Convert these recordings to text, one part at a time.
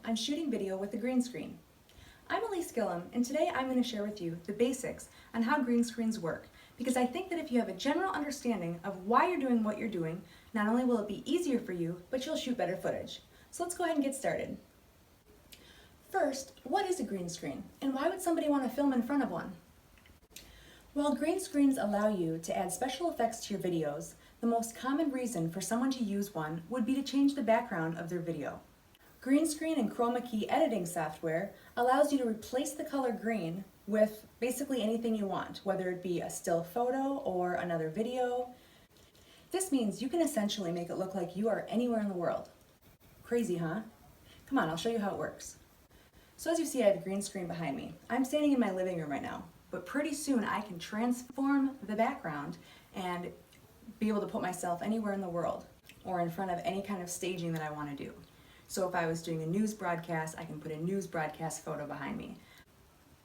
on shooting video with the green screen. I'm Elise Gillum, and today I'm going to share with you the basics on how green screens work, because I think that if you have a general understanding of why you're doing what you're doing, not only will it be easier for you, but you'll shoot better footage. So let's go ahead and get started. First, what is a green screen, and why would somebody want to film in front of one? While green screens allow you to add special effects to your videos, the most common reason for someone to use one would be to change the background of their video. Green screen and chroma key editing software allows you to replace the color green with basically anything you want, whether it be a still photo or another video. This means you can essentially make it look like you are anywhere in the world. Crazy, huh? Come on, I'll show you how it works. So as you see, I have a green screen behind me. I'm standing in my living room right now, but pretty soon I can transform the background and be able to put myself anywhere in the world or in front of any kind of staging that I want to do. So if I was doing a news broadcast, I can put a news broadcast photo behind me.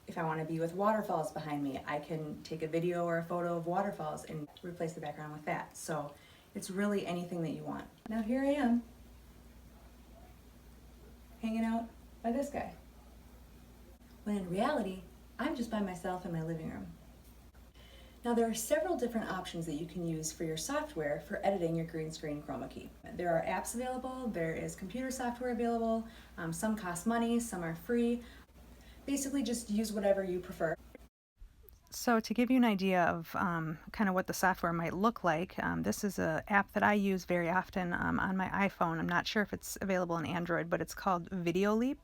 If I want to be with waterfalls behind me, I can take a video or a photo of waterfalls and replace the background with that. So it's really anything that you want. Now here I am, hanging out by this guy. When in reality, I'm just by myself in my living room. Now there are several different options that you can use for your software for editing your green screen chroma key. There are apps available, there is computer software available, some cost money, some are free. Basically just use whatever you prefer. So to give you an idea of kind of what the software might look like, this is an app that I use very often on my iPhone. I'm not sure if it's available on Android, but it's called Videoleap.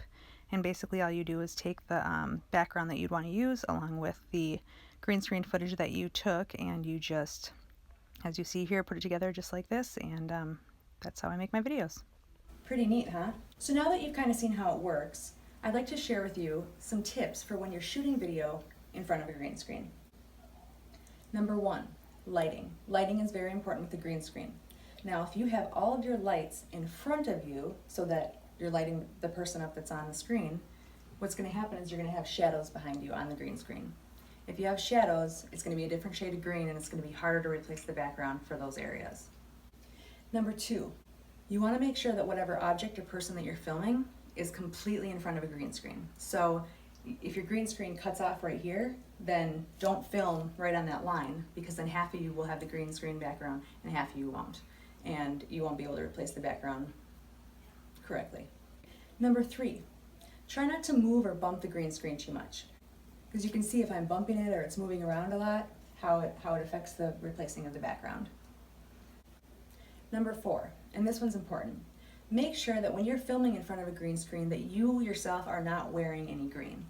And basically all you do is take the background that you'd want to use along with the green screen footage that you took, and you just, as you see here, put it together just like this, and that's how I make my videos. Pretty neat, huh? So now that you've kind of seen how it works, I'd like to share with you some tips for when you're shooting video in front of a green screen. Number one, lighting. Lighting is very important with the green screen. Now if you have all of your lights in front of you so that you're lighting the person up that's on the screen, what's going to happen is you're going to have shadows behind you on the green screen. If you have shadows, it's going to be a different shade of green and it's going to be harder to replace the background for those areas. Number two, you want to make sure that whatever object or person that you're filming is completely in front of a green screen. So if your green screen cuts off right here, then don't film right on that line, because then half of you will have the green screen background and half of you won't. And you won't be able to replace the background correctly. Number three, try not to move or bump the green screen too much, because you can see if I'm bumping it or it's moving around a lot, how it affects the replacing of the background. Number four, and this one's important, make sure that when you're filming in front of a green screen that you yourself are not wearing any green.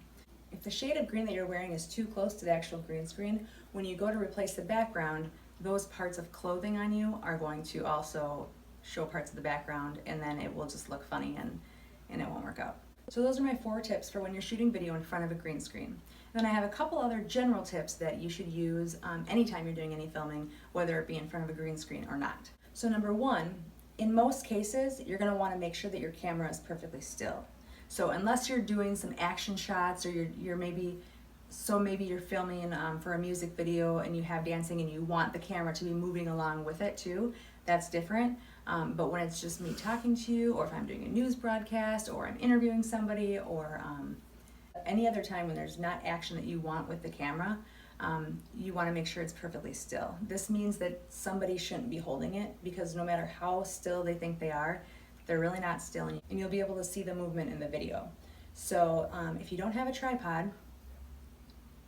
If the shade of green that you're wearing is too close to the actual green screen, when you go to replace the background, those parts of clothing on you are going to also show parts of the background, and then it will just look funny and it won't work out. So those are my 4 tips for when you're shooting video in front of a green screen. Then I have a couple other general tips that you should use anytime you're doing any filming, whether it be in front of a green screen or not. So number one, in most cases, you're going to want to make sure that your camera is perfectly still. So unless you're doing some action shots, or maybe you're filming for a music video and you have dancing and you want the camera to be moving along with it too, that's different. But when it's just me talking to you, or if I'm doing a news broadcast, or I'm interviewing somebody, or any other time when there's not action that you want with the camera, you want to make sure it's perfectly still. This means that somebody shouldn't be holding it, because no matter how still they think they are, they're really not still, and you'll be able to see the movement in the video. So if you don't have a tripod,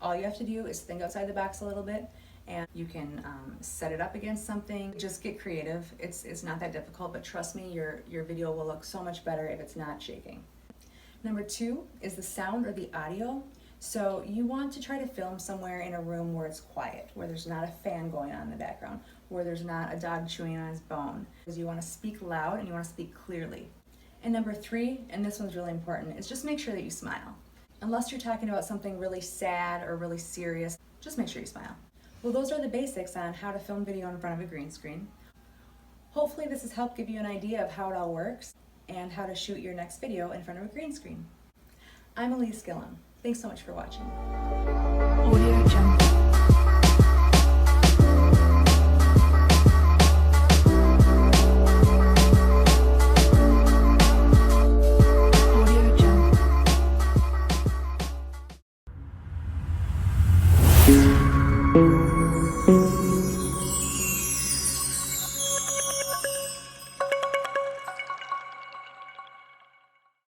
all you have to do is think outside the box a little bit, and you can set it up against something. Just get creative. It's not that difficult, but trust me, your video will look so much better if it's not shaking. Number 2 is the sound or the audio. So you want to try to film somewhere in a room where it's quiet, where there's not a fan going on in the background, where there's not a dog chewing on his bone. Because you want to speak loud and you want to speak clearly. And number 3, and this one's really important, is just make sure that you smile. Unless you're talking about something really sad or really serious, just make sure you smile. Well, those are the basics on how to film video in front of a green screen. Hopefully this has helped give you an idea of how it all works and how to shoot your next video in front of a green screen. I'm Elise Gillum. Thanks so much for watching. Audio Jungle. Audio